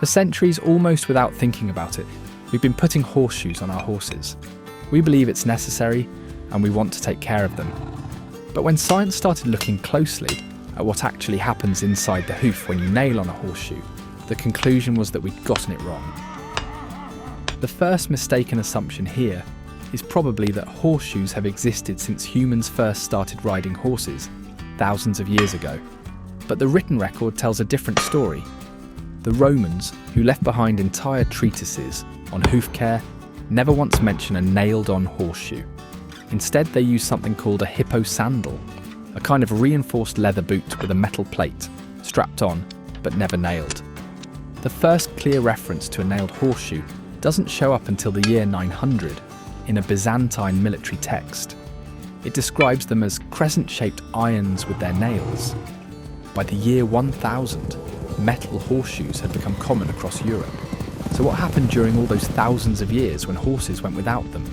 For centuries, almost without thinking about it, we've been putting horseshoes on our horses. We believe it's necessary and we want to take care of them. But when science started looking closely at what actually happens inside the hoof when you nail on a horseshoe, the conclusion was that we'd gotten it wrong. The first mistaken assumption here is probably that horseshoes have existed since humans first started riding horses, thousands of years ago. But the written record tells a different story. The Romans, who left behind entire treatises on hoof care, never once mention a nailed-on horseshoe. Instead, they used something called a hippo sandal, a kind of reinforced leather boot with a metal plate, strapped on, but never nailed. The first clear reference to a nailed horseshoe doesn't show up until the year 900 in a Byzantine military text. It describes them as crescent-shaped irons with their nails. By the year 1000, metal horseshoes had become common across Europe. So what happened during all those thousands of years when horses went without them?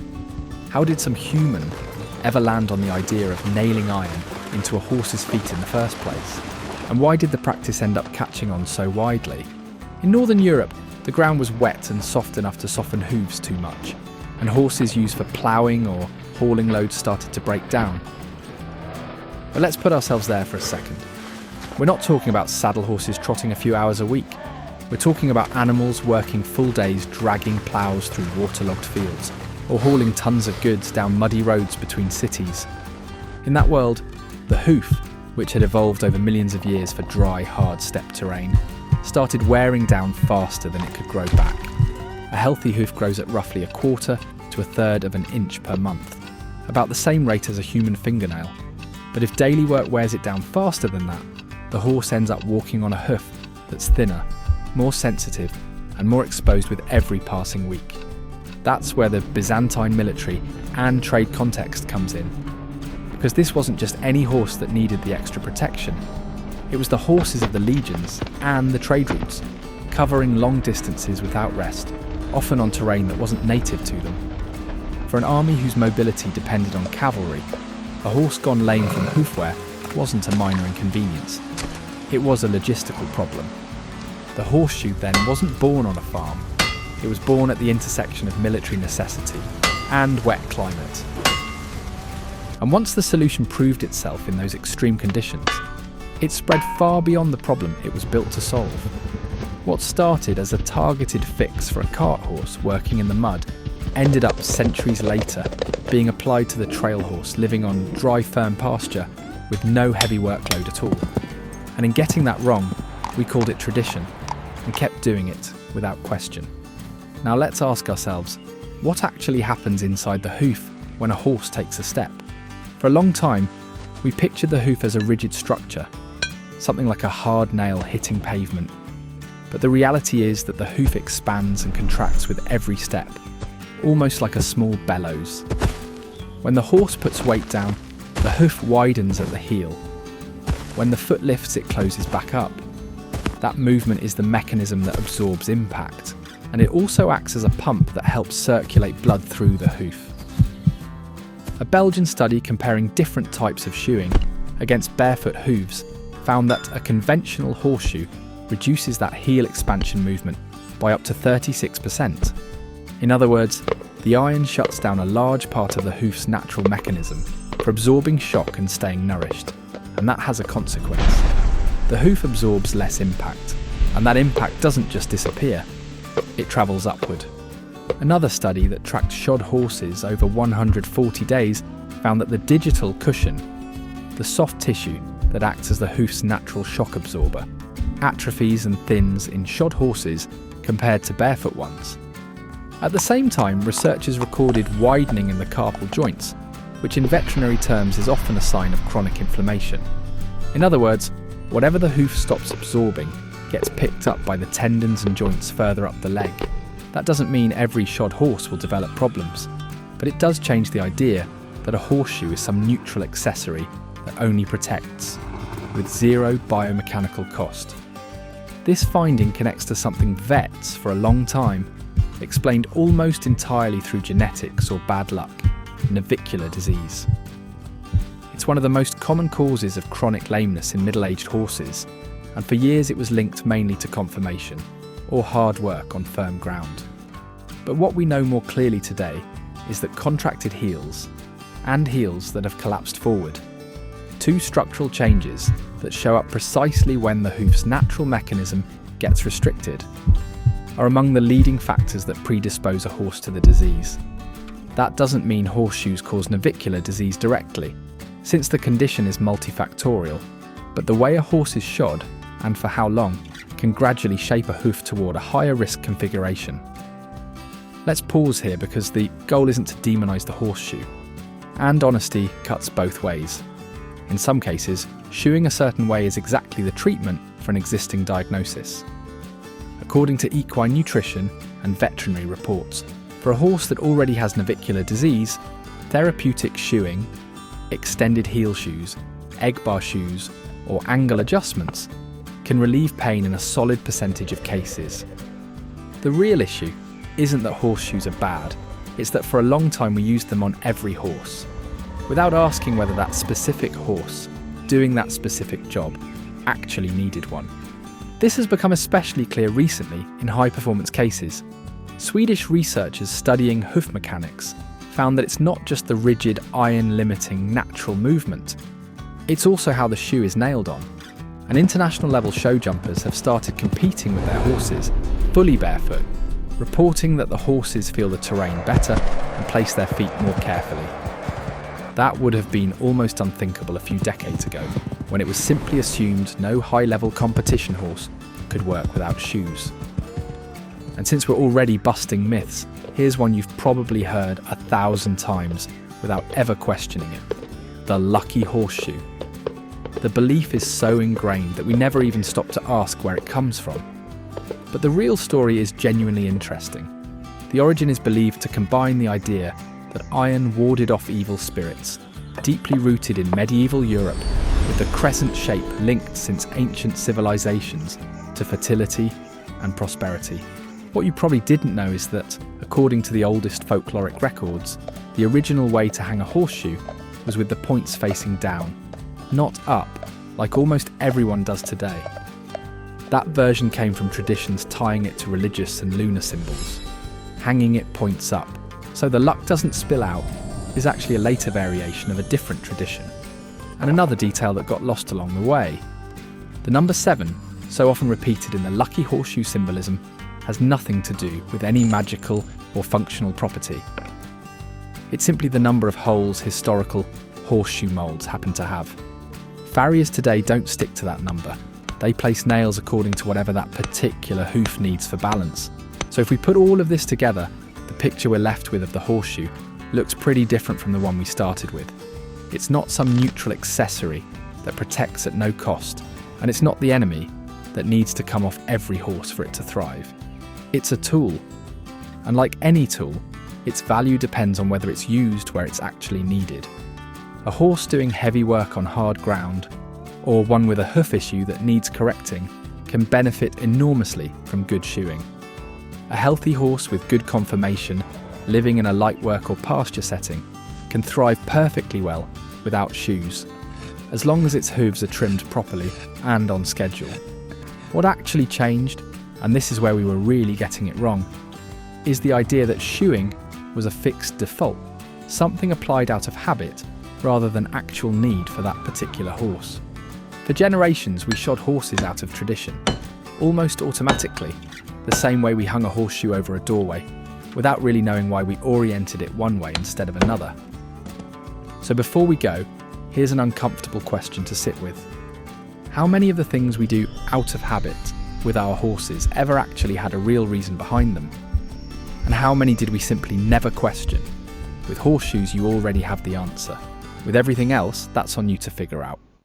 How did some human ever land on the idea of nailing iron into a horse's feet in the first place? And why did the practice end up catching on so widely? In Northern Europe, the ground was wet and soft enough to soften hooves too much, and horses used for ploughing or hauling loads started to break down. But let's put ourselves there for a second. We're not talking about saddle horses trotting a few hours a week. We're talking about animals working full days dragging ploughs through waterlogged fields, or hauling tons of goods down muddy roads between cities. In that world, the hoof, which had evolved over millions of years for dry, hard steppe terrain, started wearing down faster than it could grow back. A healthy hoof grows at roughly 1/4 to 1/3 of an inch per month, about the same rate as a human fingernail. But if daily work wears it down faster than that, the horse ends up walking on a hoof that's thinner, more sensitive, and more exposed with every passing week. That's where the Byzantine military and trade context comes in. Because this wasn't just any horse that needed the extra protection. It was the horses of the legions and the trade routes, covering long distances without rest, often on terrain that wasn't native to them. For an army whose mobility depended on cavalry, a horse gone lame from hoofwear wasn't a minor inconvenience. It was a logistical problem. The horseshoe then wasn't born on a farm. It was born at the intersection of military necessity and wet climate. And once the solution proved itself in those extreme conditions, it spread far beyond the problem it was built to solve. What started as a targeted fix for a cart horse working in the mud ended up centuries later being applied to the trail horse living on dry, firm pasture with no heavy workload at all. And in getting that wrong, we called it tradition and kept doing it without question. Now let's ask ourselves, what actually happens inside the hoof when a horse takes a step? For a long time, we pictured the hoof as a rigid structure, something like a hard nail hitting pavement. But the reality is that the hoof expands and contracts with every step, almost like a small bellows. When the horse puts weight down, the hoof widens at the heel. When the foot lifts, it closes back up. That movement is the mechanism that absorbs impact, and it also acts as a pump that helps circulate blood through the hoof. A Belgian study comparing different types of shoeing against barefoot hooves found that a conventional horseshoe reduces that heel expansion movement by up to 36%. In other words, the iron shuts down a large part of the hoof's natural mechanism for absorbing shock and staying nourished, and that has a consequence. The hoof absorbs less impact, and that impact doesn't just disappear, it travels upward. Another study that tracked shod horses over 140 days found that the digital cushion, the soft tissue that acts as the hoof's natural shock absorber, atrophies and thins in shod horses compared to barefoot ones. At the same time, researchers recorded widening in the carpal joints, which in veterinary terms is often a sign of chronic inflammation. In other words, whatever the hoof stops absorbing gets picked up by the tendons and joints further up the leg. That doesn't mean every shod horse will develop problems, but it does change the idea that a horseshoe is some neutral accessory that only protects, with zero biomechanical cost. This finding connects to something vets, for a long time, explained almost entirely through genetics or bad luck, navicular disease. It's one of the most common causes of chronic lameness in middle-aged horses, and for years it was linked mainly to conformation. or hard work on firm ground. But what we know more clearly today is that contracted heels and heels that have collapsed forward, two structural changes that show up precisely when the hoof's natural mechanism gets restricted, are among the leading factors that predispose a horse to the disease. That doesn't mean horseshoes cause navicular disease directly, since the condition is multifactorial, but the way a horse is shod, and for how long, can gradually shape a hoof toward a higher risk configuration. Let's pause here because the goal isn't to demonise the horseshoe, and honesty cuts both ways. In some cases, shoeing a certain way is exactly the treatment for an existing diagnosis. According to equine nutrition and veterinary reports, for a horse that already has navicular disease, therapeutic shoeing, extended heel shoes, egg bar shoes, or angle adjustments can relieve pain in a solid percentage of cases. The real issue isn't that horseshoes are bad, it's that for a long time we used them on every horse, without asking whether that specific horse, doing that specific job, actually needed one. This has become especially clear recently in high-performance cases. Swedish researchers studying hoof mechanics found that it's not just the rigid, iron-limiting natural movement, it's also how the shoe is nailed on. And international level show jumpers have started competing with their horses, fully barefoot, reporting that the horses feel the terrain better and place their feet more carefully. That would have been almost unthinkable a few decades ago, when it was simply assumed no high-level competition horse could work without shoes. And since we're already busting myths, here's one you've probably heard 1,000 times without ever questioning it: the lucky horseshoe. The belief is so ingrained that we never even stop to ask where it comes from. But the real story is genuinely interesting. The origin is believed to combine the idea that iron warded off evil spirits, deeply rooted in medieval Europe, with the crescent shape linked since ancient civilizations to fertility and prosperity. What you probably didn't know is that, according to the oldest folkloric records, the original way to hang a horseshoe was with the points facing down, not up, like almost everyone does today. That version came from traditions tying it to religious and lunar symbols. Hanging it points up, so the luck doesn't spill out, is actually a later variation of a different tradition. And another detail that got lost along the way. The number 7, so often repeated in the lucky horseshoe symbolism, has nothing to do with any magical or functional property. It's simply the number of holes historical horseshoe moulds happen to have. Farriers today don't stick to that number. They place nails according to whatever that particular hoof needs for balance. So if we put all of this together, the picture we're left with of the horseshoe looks pretty different from the one we started with. It's not some neutral accessory that protects at no cost, and it's not the enemy that needs to come off every horse for it to thrive. It's a tool, and like any tool, its value depends on whether it's used where it's actually needed. A horse doing heavy work on hard ground, or one with a hoof issue that needs correcting, can benefit enormously from good shoeing. A healthy horse with good conformation, living in a light work or pasture setting, can thrive perfectly well without shoes, as long as its hooves are trimmed properly and on schedule. What actually changed, and this is where we were really getting it wrong, is the idea that shoeing was a fixed default, something applied out of habit rather than actual need for that particular horse. For generations we shod horses out of tradition, almost automatically, the same way we hung a horseshoe over a doorway, without really knowing why we oriented it one way instead of another. So before we go, here's an uncomfortable question to sit with. How many of the things we do out of habit with our horses ever actually had a real reason behind them? And how many did we simply never question? With horseshoes, you already have the answer. With everything else, that's on you to figure out.